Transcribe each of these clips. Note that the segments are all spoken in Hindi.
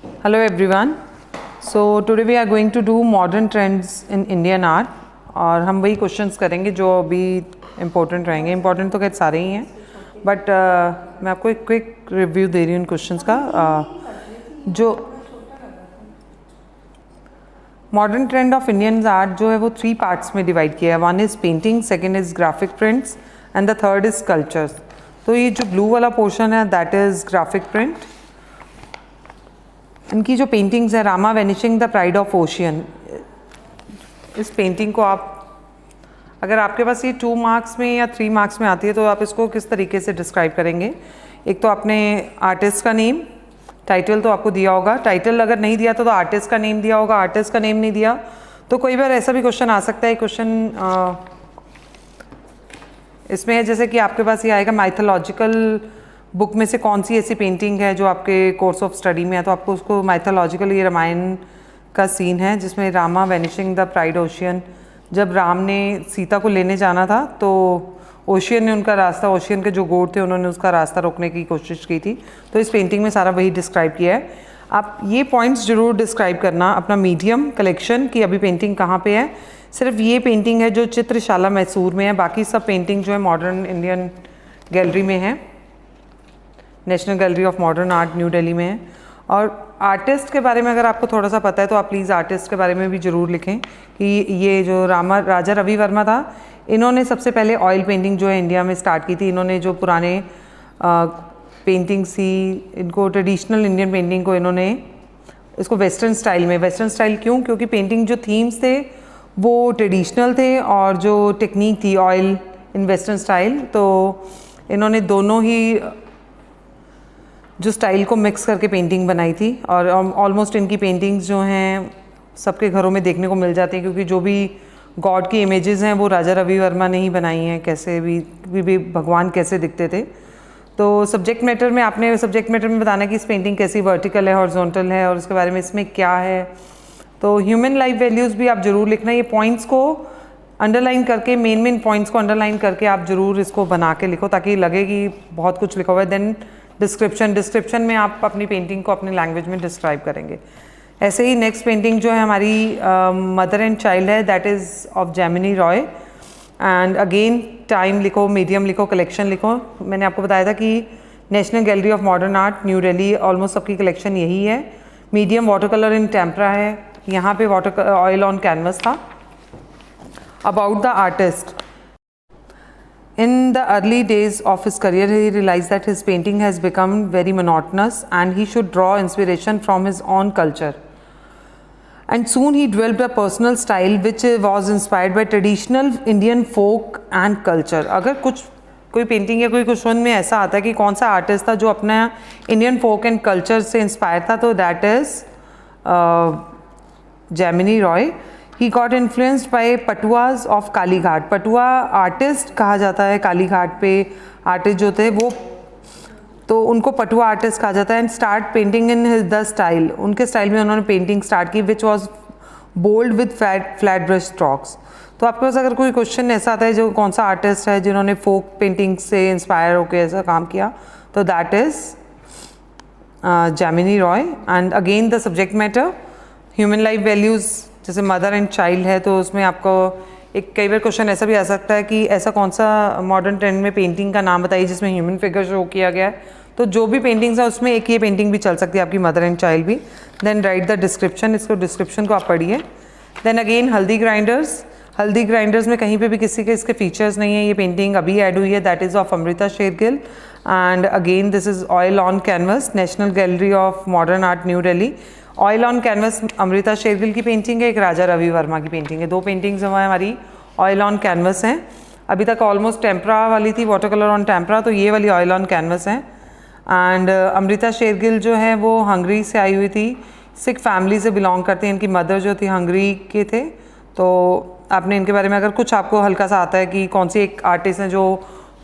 Hello everyone. So today we are going to do modern trends in Indian art और हम वही क्वेश्चंस करेंगे जो अभी इम्पोर्टेंट रहेंगे. इम्पोर्टेंट तो खैर सारे ही हैं बट मैं आपको एक क्विक रिव्यू दे रही हूँ इन क्वेश्चंस का. जो modern trend of Indian art जो है वो 3 पार्ट्स में डिवाइड किया है. One is painting, second is graphic prints and the third is sculptures. तो ये जो ब्लू वाला पोर्शन है दैट इज़ ग्राफिक प्रिंट. इनकी जो पेंटिंग्स है, Rama vanishing the pride of ocean, इस पेंटिंग को आप अगर आपके पास ये 2 मार्क्स में या 3 मार्क्स में आती है तो आप इसको किस तरीके से डिस्क्राइब करेंगे. एक तो आपने आर्टिस्ट का नेम, टाइटल तो आपको दिया होगा. टाइटल अगर नहीं दिया तो आर्टिस्ट का नेम दिया होगा. आर्टिस्ट का नेम नहीं दिया तो कोई बार ऐसा भी क्वेश्चन आ सकता है. क्वेश्चन इसमें है जैसे कि आपके पास ये आएगा माइथोलॉजिकल बुक में से कौन सी ऐसी पेंटिंग है जो आपके कोर्स ऑफ स्टडी में है, तो आपको उसको माइथोलॉजिकल, ये रामायण का सीन है जिसमें Rama vanishing the pride ocean, जब राम ने सीता को लेने जाना था तो ओशियन ने उनका रास्ता, ओशियन के जो गोड थे उन्होंने उसका रास्ता रोकने की कोशिश की थी. तो इस पेंटिंग में सारा वही डिस्क्राइब किया है. आप ये पॉइंट्स ज़रूर डिस्क्राइब करना अपना मीडियम कलेक्शन की अभी पेंटिंग कहाँ पे है. सिर्फ ये पेंटिंग है जो चित्रशाला मैसूर में है, बाकी सब पेंटिंग जो है मॉडर्न इंडियन गैलरी में है, national Gallery of Modern Art New Delhi में है. और आर्टिस्ट के बारे में अगर आपको थोड़ा सा पता है तो आप प्लीज़ आर्टिस्ट के बारे में भी ज़रूर लिखें कि ये जो राजा रवि वर्मा था, इन्होंने सबसे पहले ऑयल पेंटिंग जो है इंडिया में स्टार्ट की थी. इन्होंने जो पुराने पेंटिंग्स थी, इनको ट्रेडिशनल इंडियन पेंटिंग को इन्होंने इसको वेस्टर्न स्टाइल में, वेस्टर्न स्टाइल क्यों, क्योंकि पेंटिंग जो थीम्स थे वो ट्रेडिशनल थे और जो टेक्निक थी ऑयल इन वेस्टर्न स्टाइल, तो इन्होंने दोनों ही जो स्टाइल को मिक्स करके पेंटिंग बनाई थी. और ऑलमोस्ट इनकी पेंटिंग्स जो हैं सबके घरों में देखने को मिल जाती हैं, क्योंकि जो भी गॉड की इमेजेस हैं वो राजा रवि वर्मा ने ही बनाई हैं. कैसे भी भगवान कैसे दिखते थे. तो सब्जेक्ट मैटर में आपने सब्जेक्ट मैटर में बताना कि इस पेंटिंग कैसी वर्टिकल है, हॉरिजॉन्टल है और उसके बारे में इसमें क्या है. तो ह्यूमन लाइफ वैल्यूज़ भी आप ज़रूर लिखना. ये पॉइंट्स को अंडरलाइन करके, मेन पॉइंट्स को अंडरलाइन करके आप ज़रूर इसको बना के लिखो ताकि लगे कि बहुत कुछ लिखा हुआ है. देन डिस्क्रिप्शन में आप अपनी पेंटिंग को अपनी लैंग्वेज में डिस्क्राइब करेंगे. ऐसे ही नेक्स्ट पेंटिंग जो है हमारी मदर एंड चाइल्ड है, that is of Jaimini Roy. And again time लिखो, मीडियम लिखो, कलेक्शन लिखो. मैंने आपको बताया था कि national Gallery of Modern Art New Delhi almost सबकी कलेक्शन यही है. मीडियम वाटर कलर इन टेम्परा है, यहाँ पे वाटर ऑयल ऑन कैनवस था. About the artist, in the early days of his career he realized that his painting has become very monotonous and he should draw inspiration from his own culture, and soon he developed a personal style which was inspired by traditional Indian folk and culture. अगर कोई पेंटिंग या कोई क्वेश्चन में ऐसा आता है कि कौन सा आर्टिस्ट था जो अपना इंडियन फोक एंड कल्चर से इंस्पायर था, तो that is Jamini Roy. He got influenced by Patuas of Kalighat. Patua artist कहा जाता है काली घाट पे. आर्टिस्ट जो थे वो, तो उनको पटुआ आर्टिस्ट कहा जाता है. And start painting in his the style, उनके स्टाइल में उन्होंने पेंटिंग स्टार्ट की which was bold with flat brush strokes. तो आपके पास अगर कोई क्वेश्चन ऐसा आता है जो कौन सा आर्टिस्ट है जिन्होंने फोक पेंटिंग से इंस्पायर होकर ऐसा काम किया, तो that is Jamini Roy. And again the subject matter human life values, जैसे मदर एंड चाइल्ड है तो उसमें आपको एक कई बार क्वेश्चन ऐसा भी आ सकता है कि ऐसा कौन सा मॉडर्न ट्रेंड में पेंटिंग का नाम बताइए जिसमें ह्यूमन फिगर शो किया गया है. तो जो भी पेंटिंग्स है उसमें एक ये पेंटिंग भी चल सकती है आपकी मदर एंड चाइल्ड भी. देन राइट द डिस्क्रिप्शन, इसको डिस्क्रिप्शन को आप पढ़िए. देन अगेन हल्दी ग्राइंडर्स. हल्दी ग्राइंडर्स में कहीं पे भी किसी के इसके फीचर्स नहीं है. ये पेंटिंग अभी ऐड हुई है, that is of Amrita Shergil. And again this is oil on canvas, National Gallery of Modern Art New Delhi. Oil on canvas Amrita Shergil की पेंटिंग है, एक राजा रवि वर्मा की पेंटिंग है. 2 पेंटिंग्स हमारी ऑयल ऑन कैनवस हैं. अभी तक ऑलमोस्ट टेम्परा वाली थी, वाटर कलर ऑन टेम्परा, तो ये वाली ऑयल ऑन कैनवस है. एंड अमृता शेरगिल जो है वो हंगरी से आई हुई थी, सिख फैमिली से बिलोंग करती हैं. इनकी मदर जो थी हंगरी के थे. तो आपने इनके बारे में अगर कुछ आपको हल्का सा आता है कि कौन सी एक आर्टिस्ट हैं जो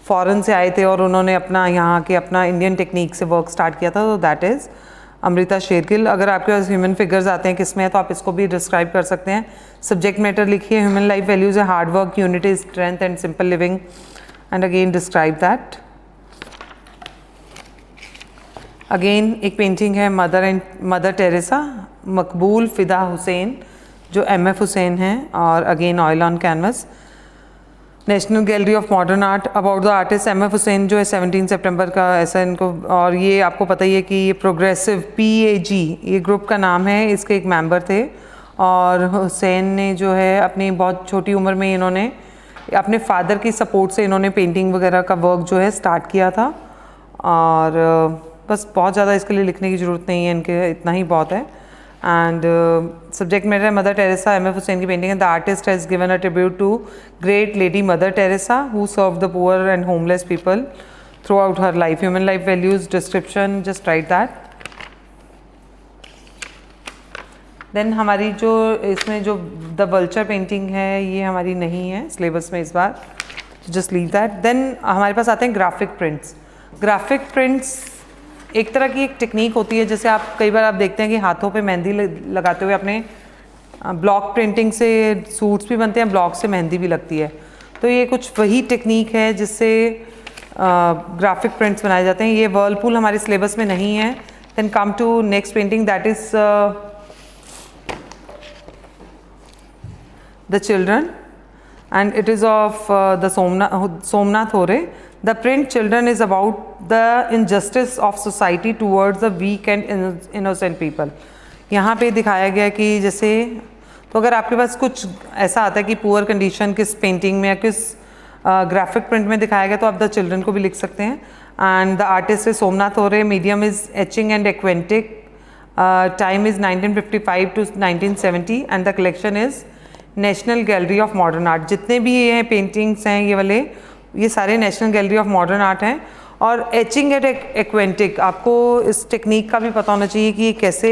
फॉरेन से आए थे और उन्होंने अपना यहाँ के अपना इंडियन टेक्निक से वर्क स्टार्ट किया था, तो दैट इज़ अमृता शेरगिल. अगर आपके पास ह्यूमन फिगर्स आते हैं किस में है तो आप इसको भी डिस्क्राइब कर सकते हैं. सब्जेक्ट मैटर लिखिए, ह्यूमन लाइफ वैल्यूज़ है hard work, unity, strength and simple living. And again describe that. Again एक पेंटिंग है मदर टेरेसा, मकबूल फ़िदा हुसैन जो MF हुसैन हैं, और again oil on canvas. National Gallery of Modern art, about the artist MF Hussain जो है 17 सितंबर का, ऐसा इनको। और ये आपको पता ही है कि ये प्रोग्रेसिव PAG ये ग्रुप का नाम है, इसके एक मेंबर थे। और हुसैन ने जो है अपनी बहुत छोटी उम्र में इन्होंने अपने फादर की सपोर्ट से इन्होंने पेंटिंग वगैरह का वर्क जो है स्टार्ट किया था। और बस बहुत ज़्यादा इसके लिए लिखने की ज़रूरत नहीं है, इनके इतना ही बहुत है। एंड सब्जेक्ट मैटर है मदर टेरेसा, MF हुसैन की पेंटिंग है। The artist has given a tribute to great lady Mother Teresa who serve the poor and homeless people throughout her life. Human life values description, just right that. Then हमारी जो इसमें जो द वल्चर पेंटिंग है ये हमारी नहीं है सिलेबस में इस बार, जस्ट लीव दैट। देन हमारे पास आते हैं ग्राफिक प्रिंट्स। ग्राफिक प्रिंट्स एक तरह की एक टेक्निक होती है, जैसे आप कई बार आप देखते हैं कि हाथों पे मेहंदी लगाते हुए अपने ब्लॉक प्रिंटिंग से सूट्स भी बनते हैं, ब्लॉक से मेहंदी भी लगती है। तो ये कुछ वही टेक्निक है जिससे ग्राफिक प्रिंट्स बनाए जाते हैं। ये वर्लपूल हमारे सिलेबस में नहीं है। Then come to next painting, that is the children and it is of the Somnath Hore. The print children is about the injustice of society towards the weak and innocent people. यहाँ पे दिखाया गया कि जैसे, तो अगर आपके पास कुछ ऐसा आता है कि पुअर कंडीशन किस पेंटिंग में या किस ग्राफिक प्रिंट में दिखाया गया, तो आप द चिल्ड्रन को भी लिख सकते हैं। And the artist is Somnath Hore, medium is etching and aquatint, time is 1955 to 1970 and the collection is National Gallery of Modern Art. जितने भी ये पेंटिंग्स हैं ये वाले, ये सारे National Gallery of Modern Art हैं। और एचिंग एंड एक्वेंटिक, आपको इस टेक्निक का भी पता होना चाहिए कि ये कैसे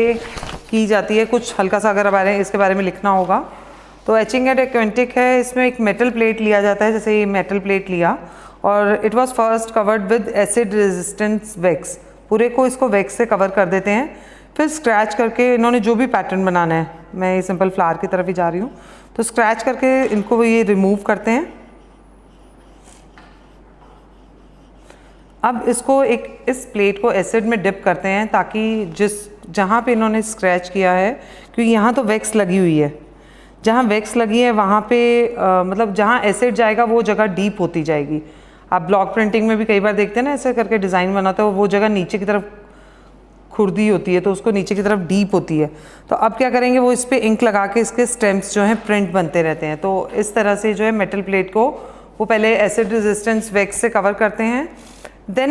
की जाती है, कुछ हल्का सा अगर इसके बारे में लिखना होगा। तो एचिंग एंड एक्वेंटिक है, इसमें एक मेटल प्लेट लिया जाता है, जैसे ये मेटल प्लेट लिया और it was first covered with acid resistance wax. पूरे को इसको वैक्स से कवर कर देते हैं, फिर स्क्रैच करके इन्होंने जो भी पैटर्न बनाना है, मैं ये सिंपल फ्लावर की तरफ ही जा रही हूँ, तो स्क्रैच करके इनको ये रिमूव करते हैं। अब इसको इस प्लेट को एसिड में डिप करते हैं ताकि जहाँ पे इन्होंने स्क्रैच किया है, क्योंकि यहाँ तो वैक्स लगी हुई है, जहाँ वैक्स लगी है वहाँ पे मतलब जहाँ एसिड जाएगा वो जगह डीप होती जाएगी। आप ब्लॉक प्रिंटिंग में भी कई बार देखते हैं ना, ऐसे करके डिज़ाइन बनाते हो, वो जगह नीचे की तरफ खुर्दी होती है तो उसको नीचे की तरफ डीप होती है। तो अब क्या करेंगे, वो इस पर इंक लगा के इसके स्टेम्प्स जो हैं प्रिंट बनते रहते हैं। तो इस तरह से जो है मेटल प्लेट को वो पहले एसिड रेजिस्टेंस वैक्स से कवर करते हैं। देन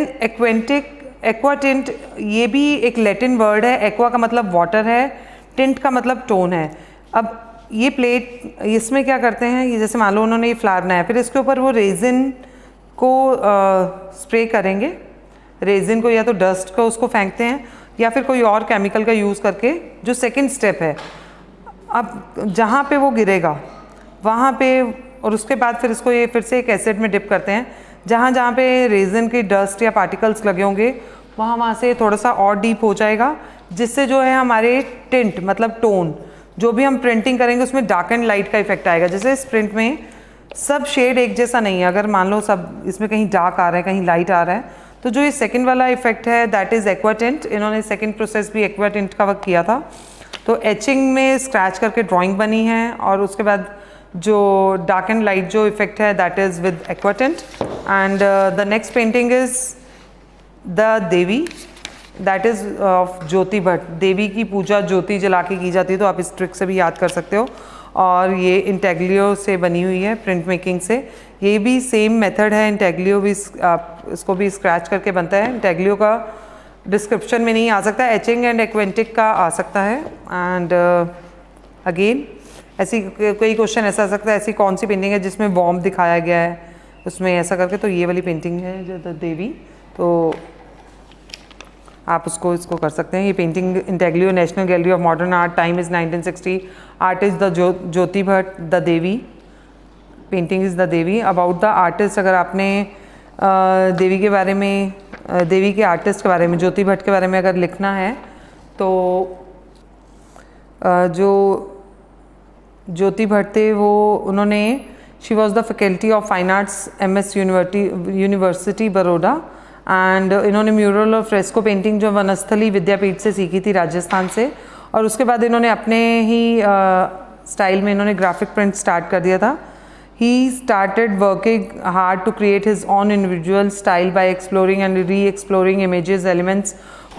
एक्वा टिंट, ये भी एक लैटिन वर्ड है। एक्वा का मतलब वाटर है, टिंट का मतलब टोन है। अब ये प्लेट, इसमें क्या करते हैं, ये जैसे मान लो उन्होंने ये फ्लावर बनाया, फिर इसके ऊपर वो रेजिन को स्प्रे करेंगे। रेजिन को या तो डस्ट को उसको फेंकते हैं या फिर कोई और केमिकल का यूज़ करके, जो सेकंड स्टेप है। अब जहाँ पे वो गिरेगा वहाँ पे, और उसके बाद फिर इसको ये फिर से एक एसिड में डिप करते हैं। जहाँ जहाँ पे रेजिन की डस्ट या पार्टिकल्स लगे होंगे वहाँ से थोड़ा सा और डीप हो जाएगा, जिससे जो है हमारे टिंट मतलब टोन, जो भी हम प्रिंटिंग करेंगे उसमें डार्क एंड लाइट का इफेक्ट आएगा। जैसे इस प्रिंट में सब शेड एक जैसा नहीं है, अगर मान लो सब इसमें कहीं डार्क आ रहा है कहीं लाइट आ रहा है, तो जो ये सेकंड वाला इफेक्ट है दैट इज़ एक्वा टिंट। इन्होंने सेकंड प्रोसेस भी एक्वा टिंट का वर्क किया था। तो एचिंग में स्क्रैच करके ड्राइंग बनी है, और उसके बाद जो डार्क एंड लाइट जो इफेक्ट है that is with aquatint. And the next painting is the Devi, that is of Jyoti Bhatt. देवी की पूजा ज्योति जला के की जाती है, तो आप इस ट्रिक से भी याद कर सकते हो। और ये इंटेग्लियो से बनी हुई है, प्रिंट मेकिंग से। ये भी सेम मेथड है, इंटेग्लियो भी आप इसको भी स्क्रैच करके बनता है। इंटेग्लियो का डिस्क्रिप्शन में नहीं आ सकता, एचिंग एंड एक्वेंटिक का आ सकता है। एंड अगेन ऐसी कोई क्वेश्चन ऐसा आ सकता है, ऐसी कौन सी पेंटिंग है जिसमें वॉर्म दिखाया गया है उसमें ऐसा करके, तो ये वाली पेंटिंग है जो द देवी, तो आप इसको कर सकते हैं। ये painting intaglio, national Gallery of Modern art, time is 1960, artist the Jyoti Bhatt, the Devi, painting is the Devi. About the artist, अगर आपने देवी के बारे में, देवी के आर्टिस्ट के बारे में, ज्योति भट्ट के बारे में अगर लिखना है, तो जो ज्योति भट्ट थे वो उन्होंने she was the faculty of fine arts MS university Baroda and इन्होंने म्यूरल और फ्रेस्को पेंटिंग जो वनस्थली विद्यापीठ से सीखी थी राजस्थान से, और उसके बाद इन्होंने अपने ही स्टाइल में इन्होंने ग्राफिक प्रिंट स्टार्ट कर दिया था. He started working hard to create his own individual style by exploring and re-exploring images, elements,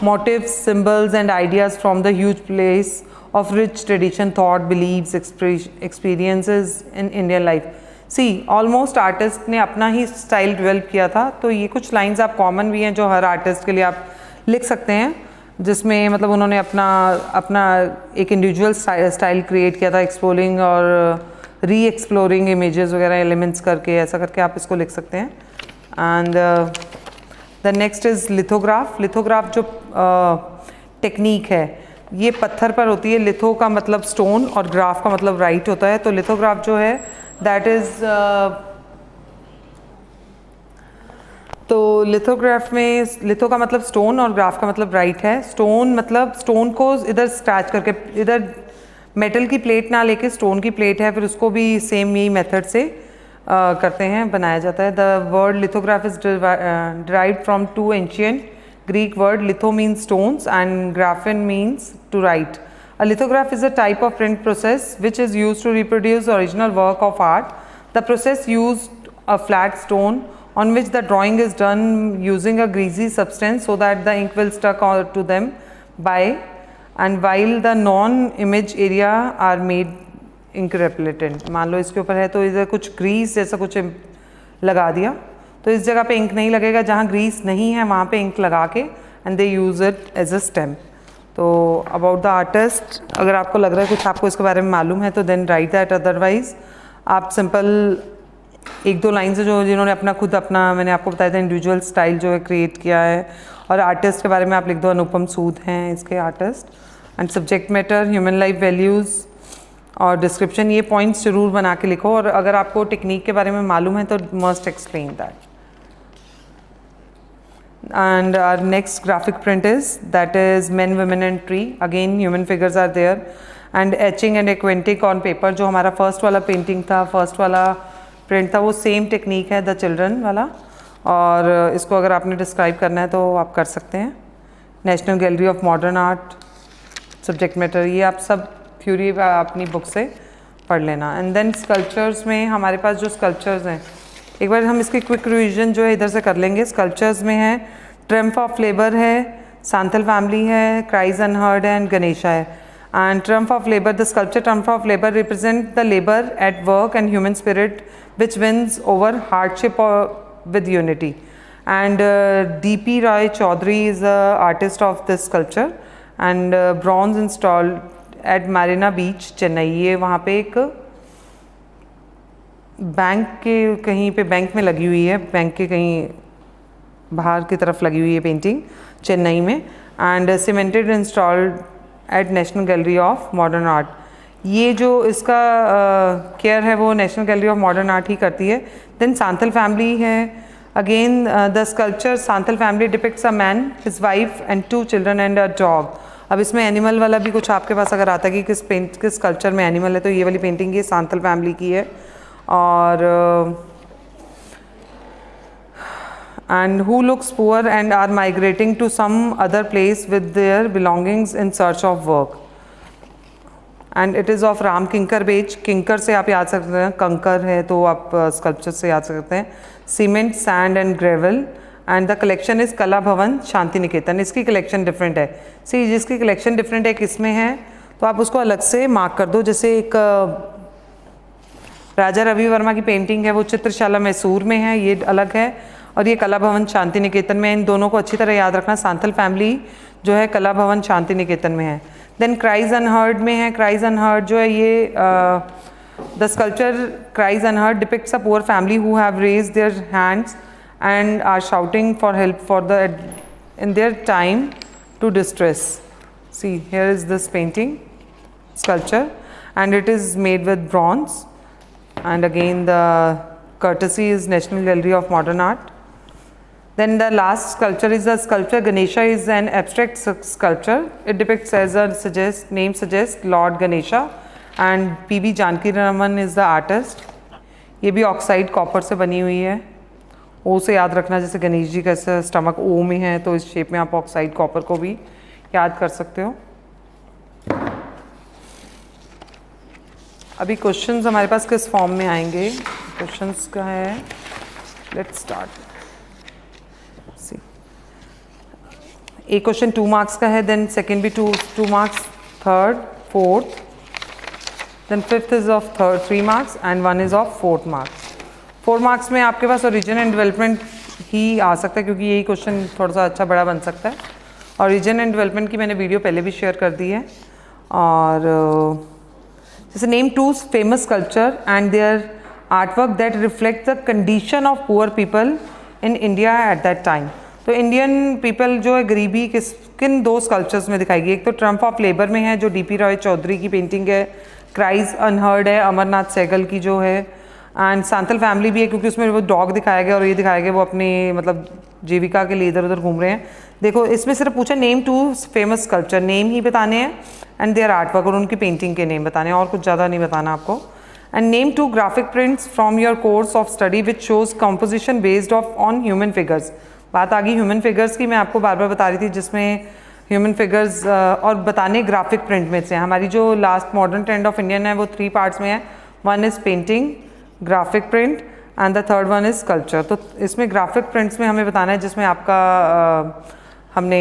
motifs, symbols and ideas from the huge place of rich tradition, thought, beliefs, experiences in Indian life. See, almost artist ने अपना ही स्टाइल डेवलप किया था. तो ये कुछ लाइंस आप कॉमन भी हैं जो हर आर्टिस्ट के लिए आप लिख सकते हैं, जिसमें मतलब उन्होंने अपना एक इंडिविजुअल स्टाइल क्रिएट किया था, एक्सप्लोरिंग और री एक्सप्लोरिंग इमेजेस वगैरह एलिमेंट्स करके, ऐसा करके आप इसको लिख सकते हैं. And the next is lithograph. Lithograph जो टेक्निक है ये पत्थर पर होती है. लिथो का मतलब स्टोन और ग्राफ का मतलब राइट होता है. तो लिथोग्राफ जो है दैट इज़ तो लिथोग्राफ में लिथो का मतलब स्टोन और ग्राफ का मतलब राइट है. स्टोन मतलब स्टोन को इधर स्क्रैच करके, इधर मेटल की प्लेट ना लेके स्टोन की प्लेट है, फिर उसको भी सेम यही मेथड से करते हैं, बनाया जाता है. The word lithograph is derived from two ancient Greek word. Litho means stones and graphein means to write. A lithograph is a type of print process which is used to reproduce original work of art. The process used a flat stone on which the drawing is done using a greasy substance so that the ink will stuck to them by and while the non-image area are made ink repellent. मान लो इसके ऊपर है तो इधर कुछ ग्रीस जैसा कुछ लगा दिया, तो इस जगह पे इंक नहीं लगेगा. जहाँ ग्रीस नहीं है वहाँ पे इंक लगा के and they use it as a stem. तो अबाउट द आर्टिस्ट अगर आपको लग रहा है कुछ आपको इसके बारे में मालूम है तो देन राइट दैट. अदरवाइज आप सिंपल एक दो लाइन से जो जिन्होंने अपना मैंने आपको बताया था इंडिविजुअल स्टाइल जो है क्रिएट किया है. और आर्टिस्ट के बारे में आप लिख दो अनुपम सूद हैं इसके artist. And subject matter, human life values और डिस्क्रिप्शन, ये पॉइंट्स जरूर बना के लिखो. और अगर आपको टेक्निक के बारे में मालूम है तो must explain that. And our next graphic print is that is men women and tree. Again human figures are there and etching and aquatint on paper. जो हमारा फर्स्ट वाला पेंटिंग था, फर्स्ट वाला प्रिंट था, वो सेम टेक्निक है द चिल्ड्रन वाला. और इसको अगर आपने डिस्क्राइब करना है तो आप कर सकते हैं. National Gallery of Modern art, subject matter, ये आप सब थ्योरी अपनी बुक से पढ़ लेना. एंड देन स्कल्पचर्स में हमारे पास जो स्कल्पचर्स हैं, एक बार हम इसकी क्विक रिविजन जो है इधर से कर लेंगे. स्कल्पचर्स में है ट्रम्प ऑफ लेबर है, सांथल फैमिली है, क्राइज अनहर्ड है एंड गणेशा है. And triumph of labor, the sculpture triumph of labor represent the labor at work and human spirit which wins over hardship with unity. And D.P. Roy Chaudhary is the artist of this sculpture and bronze installed at Marina Beach, Chennai. ये वहाँ पे एक बैंक के कहीं पे बैंक में लगी हुई है, बैंक के कहीं बाहर की तरफ लगी हुई है पेंटिंग चेन्नई में. And cemented installed at National Gallery of Modern Art. ये जो इसका केयर है वो National Gallery of Modern Art ही करती है. देन सांथल फैमिली है. Again the sculpture Santhal family depicts a man, his wife and 2 children and a dog. अब इसमें एनिमल वाला भी कुछ आपके पास अगर आता है कि किस स्कल्पचर में एनिमल है, तो ये वाली पेंटिंग ये सांथल फैमिली की है. और and who looks poor and are migrating to some other place with their belongings in search of work. And it is of Ram Kinkar Bej. किंकर से आप याद सकते हैं, कंकर है तो आप स्कल्पचर से याद सकते हैं. Cement, sand and gravel. And the collection is कला भवन शांति निकेतन. इसकी कलेक्शन डिफरेंट है. सी जिसकी कलेक्शन डिफरेंट है किसमें है तो आप उसको अलग से मार्क कर दो. जैसे एक राजा रवि वर्मा की पेंटिंग है वो चित्रशाला मैसूर में है, ये अलग है. और ये कला भवन शांति निकेतन में. इन दोनों को अच्छी तरह याद रखना. सांथल फैमिली जो है कला भवन शांति निकेतन में है. देन क्राइज अनहर्ड में है. क्राइज अनहर्ड जो है ये the sculpture cries unheard depicts a poor family who have raised their hands and are shouting for help for the in their time to distress. See here is this painting sculpture and it is made with bronze. And again the courtesy is National Gallery of Modern Art. Then the last sculpture is the sculpture Ganesha is an abstract sculpture. It depicts as a name suggests Lord Ganesha and P.B. Janaki Raman is the artist. ये भी ऑक्साइड कॉपर से बनी हुई है ओ से याद रखना, जैसे गणेश जी का स्टमक ओ में है तो इस शेप में आप ऑक्साइड कॉपर को भी याद कर सकते हो। अभी क्वेश्चंस हमारे पास किस फॉर्म में आएंगे, क्वेश्चंस का है, लेट्स स्टार्ट। एक क्वेश्चन 2 मार्क्स का है, देन सेकेंड भी 2 marks, third, fourth, then fifth is of 3 marks and 1 is of 4 marks. 4 marks में आपके पास ओरिजिन एंड डेवलपमेंट ही आ सकता है, क्योंकि यही क्वेश्चन थोड़ा सा अच्छा बड़ा बन सकता है। ओरिजिन एंड डेवलपमेंट की मैंने वीडियो पहले भी शेयर कर दी है। और जैसे name 2 famous sculpture and their artwork that reflect the condition of poor people in India at that time. तो इंडियन पीपल जो है गरीबी किन 2 स्कल्पचर्स में दिखाई गई। एक तो ट्रम्प ऑफ लेबर में है जो डीपी रॉय चौधरी की पेंटिंग है, क्राइज अनहर्ड है अमरनाथ सहगल की जो है, एंड सांथल फैमिली भी है क्योंकि उसमें वो डॉग दिखाया गया और ये दिखाया गया वो अपनी मतलब जीविका के लिए इधर उधर घूम रहे हैं। देखो इसमें सिर्फ पूछा नेम 2 फेमस स्कल्पचर, नेम ही बताने हैं एंड देयर आर्टवर्क, और उनकी पेंटिंग के नेम बताने हैं, और कुछ ज़्यादा नहीं बताना आपको। And name 2 graphic prints from your course of study which shows composition based on human figures. बात आ गई ह्यूमन फिगर्स की, मैं आपको बार बार बता रही थी, जिसमें ह्यूमन फिगर्स और बताने ग्राफिक प्रिंट में से। हमारी जो last modern trend of Indian है वो 3 पार्ट्स में है, 1 is painting, graphic print and the third 1 is sculpture. तो इसमें ग्राफिक प्रिंट्स में हमें बताना है, जिसमें आपका हमने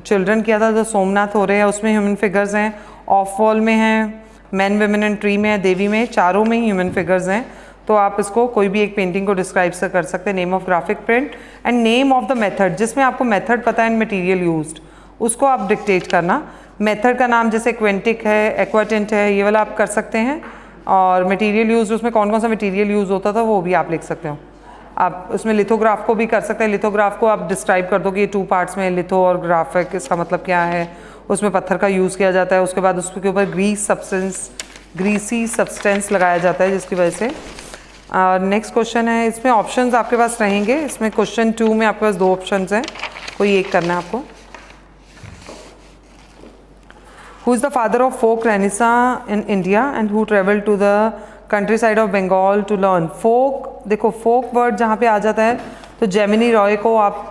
चिल्ड्रन किया था तो सोमनाथ हो रहे हैं, उसमें ह्यूमन फिगर्स हैं, ऑफ वॉल में हैं, मैन वेमेन एंड ट्री में है, देवी में, चारों में ही ह्यूमन फिगर्स हैं। तो आप इसको कोई भी एक पेंटिंग को डिस्क्राइब से कर सकते हैं। Name of graphic print and name of the method, जिसमें आपको मेथड पता है एंड मटेरियल यूज्ड, उसको आप डिक्टेट करना। मेथड का नाम जैसे क्वेंटिक है, एक्वाटेंट है, ये वाला आप कर सकते हैं। और मटेरियल यूज, उसमें कौन कौन सा मटेरियल यूज़ होता था वो भी आप लिख सकते हो। आप उसमें लिथोग्राफ को भी कर सकते हैं। लिथोग्राफ को आप डिस्क्राइब कर दो कि ये 2 पार्ट्स में लिथो और ग्राफिक, इसका मतलब क्या है। उसमें पत्थर का यूज़ किया जाता है, उसके बाद उसके ऊपर ग्रीसी सब्सटेंस लगाया जाता है, जिसकी वजह से। नेक्स्ट क्वेश्चन है, इसमें ऑप्शंस आपके पास रहेंगे। इसमें क्वेश्चन 2 में आपके पास 2 ऑप्शंस हैं, कोई एक करना है आपको। Who is the father of folk Renaissance in India and who traveled to the countryside of Bengal to learn folk? देखो folk वर्ड जहाँ पे आ जाता है तो जेमिनी रॉय को आप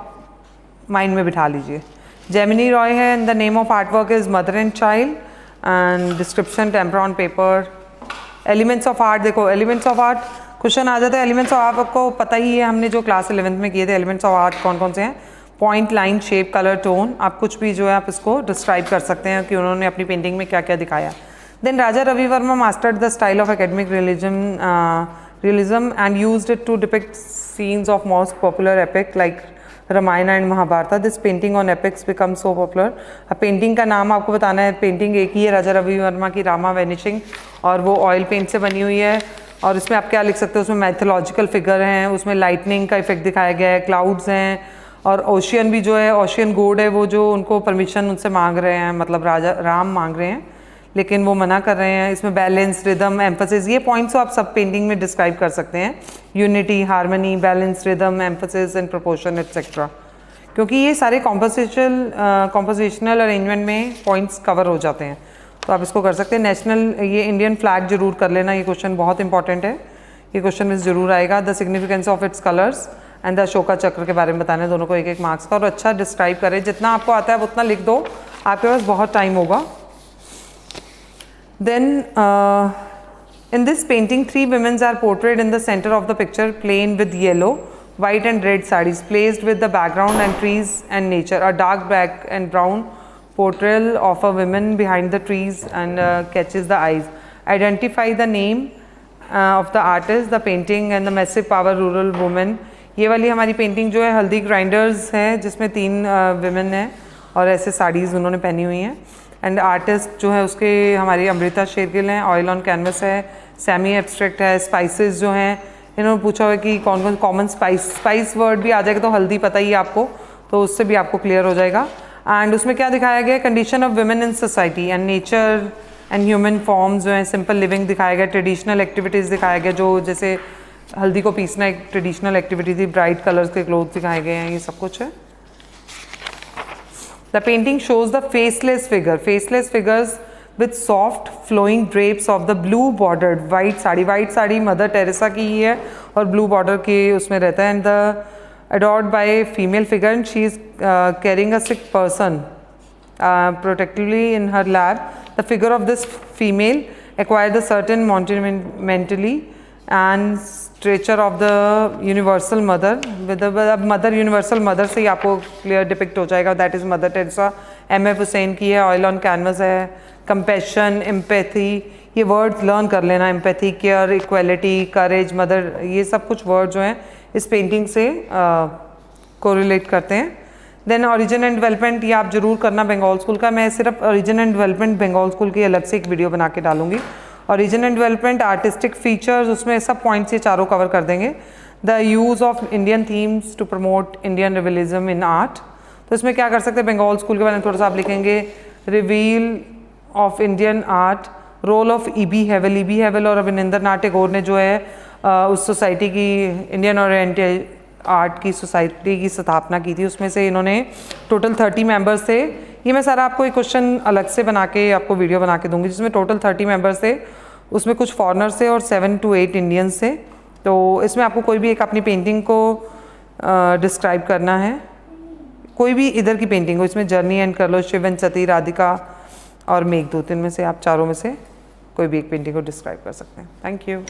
माइंड में बिठा लीजिए। जेमिनी रॉय है and the name of art work is mother and child and description temper on paper. Elements of art, देखो एलिमेंट्स ऑफ आर्ट क्वेश्चन आ जाता है। एलिमेंट्स ऑफ आर्ट आपको पता ही है, हमने जो क्लास 11th में किए थे। एलिमेंट्स ऑफ आर्ट कौन कौन से हैं? Point, line, shape, colour, tone. आप कुछ भी जो है आप इसको डिस्क्राइब कर सकते हैं कि उन्होंने अपनी पेंटिंग में क्या क्या दिखाया। Then Raja Ravi Varma mastered the style of academic realism and used it to depict scenes of most popular epic like Ramayana and Mahabharata. This painting on epics become so popular. अब पेंटिंग का नाम आपको बताना है। पेंटिंग एक ही है राजा रवि वर्मा की, रामा वेनिशिंग, और वो ऑयल पेंट से बनी हुई है। और इसमें आप क्या लिख सकते हो, उसमें मैथोलॉजिकल फिगर हैं, उसमें लाइटनिंग का इफेक्ट दिखाया गया है, क्लाउड्स हैं, और ओशियन भी जो है, ओशियन गॉड है वो, जो उनको परमिशन उनसे मांग रहे हैं, मतलब राजा राम मांग रहे हैं लेकिन वो मना कर रहे हैं। इसमें बैलेंस, रिदम, एम्फसिस, ये पॉइंट्स आप सब पेंटिंग में डिस्क्राइब कर सकते हैं। Unity, harmony, balance, rhythm, emphasis and proportion etcetera, क्योंकि ये सारे कॉम्पोजिशनल अरेंजमेंट में पॉइंट्स कवर हो जाते हैं। तो आप इसको कर सकते हैं। नेशनल, ये इंडियन फ्लैग जरूर कर लेना, ये क्वेश्चन बहुत इंपॉर्टेंट है, ये क्वेश्चन में ज़रूर आएगा। The significance of its colours and the Ashoka चक्र के बारे में बताना है, दोनों को 1-1 मार्क्स का। और अच्छा डिस्क्राइब करें, जितना आपको आता है उतना लिख दो, आपके पास बहुत टाइम होगा। Then in this painting 3 women are portrayed in the center of the picture, plain with yellow, white and red sarees, placed with the background and trees and nature. A dark black and brown portrayal of a woman behind the trees and catches the eyes. Identify the name of the artist, the painting and the massive power rural woman. ये वाली हमारी पेंटिंग जो है हल्दी ग्राइंडर्स है, जिसमें 3 विमेन हैं और ऐसे साड़ीज़ उन्होंने पहनी हुई हैं। एंड आर्टिस्ट जो है उसके हमारी अमृता शेरगिल हैं। ऑयल ऑन कैनवस है, सेमी एब्स्ट्रैक्ट है। स्पाइसेस जो हैं, इन्होंने पूछा हुआ कि कौन कौन कॉमन स्पाइस वर्ड भी आ जाएगा तो हल्दी पता ही आपको, तो उससे भी आपको क्लियर हो जाएगा। एंड उसमें क्या दिखाया गया, condition of women in society and nature and human forms जो है, सिंपल लिविंग दिखाया गया। ट्रेडिशनल एक्टिविटीज़ दिखाया गया, जो जैसे हल्दी को पीसना एक ट्रेडिशनल एक्टिविटी थी। ब्राइट कलर्स के क्लोथ दिखाए गए हैं, ये सब कुछ है। The painting shows the faceless figures with soft flowing drapes of the blue bordered white sari. Mother Teresa की ही है और ब्लू बॉर्डर के उसमें रहता है। And the adored by a female figure and she is carrying a sick person protectively in her lap. The figure of this female acquired a certain monumentally and stature of the universal mother. with the mother universal mother से ही आपको clear depict हो जाएगा. that is mother Teresa. M.F. Hussain की है. ऑयल ऑन कैनवस है. कंपैशन, एम्पैथी, ये वर्ड्स लर्न कर लेना. एम्पैथी, केयर, इक्वलिटी, करेज, मदर, ये सब कुछ वर्ड जो हैं इस पेंटिंग से कोरिलेट करते हैं. देन ओरिजिन एंड डेवलपमेंट, ये आप जरूर करना बंगाल स्कूल का. मैं सिर्फ origin and development Bengal school की अलग से एक वीडियो बना के डालूंगी. Origin and development, artistic features, उसमें सब पॉइंट्स ये चारों कवर कर देंगे. The use of Indian themes to promote Indian revivalism in art. तो इसमें क्या कर सकते हैं बंगाल स्कूल के बारे में थोड़ा सा आप लिखेंगे. Revival of Indian art, role of E B. Havell. E B. Havell और अभिनंदन टैगोर ने जो है उस सोसाइटी की, इंडियन ओरिएंटल आर्ट की सोसाइटी की स्थापना की थी. उसमें से इन्होंने टोटल 30 मेंबर्स थे. ये मैं सारा आपको एक क्वेश्चन अलग से बना के आपको वीडियो बना के दूंगी जिसमें टोटल 30 मेंबर्स थे. उसमें कुछ फॉरेनर्स थे और 7 to 8 इंडियंस थे. तो इसमें आपको कोई भी एक अपनी पेंटिंग को डिस्क्राइब करना है. कोई भी इधर की पेंटिंग हो, इसमें जर्नी एंड कर लो, शिव एंड सती, राधिका और मेघदूत, इनमें से आप चारों में से कोई भी एक पेंटिंग को डिस्क्राइब कर सकते हैं. Thank you.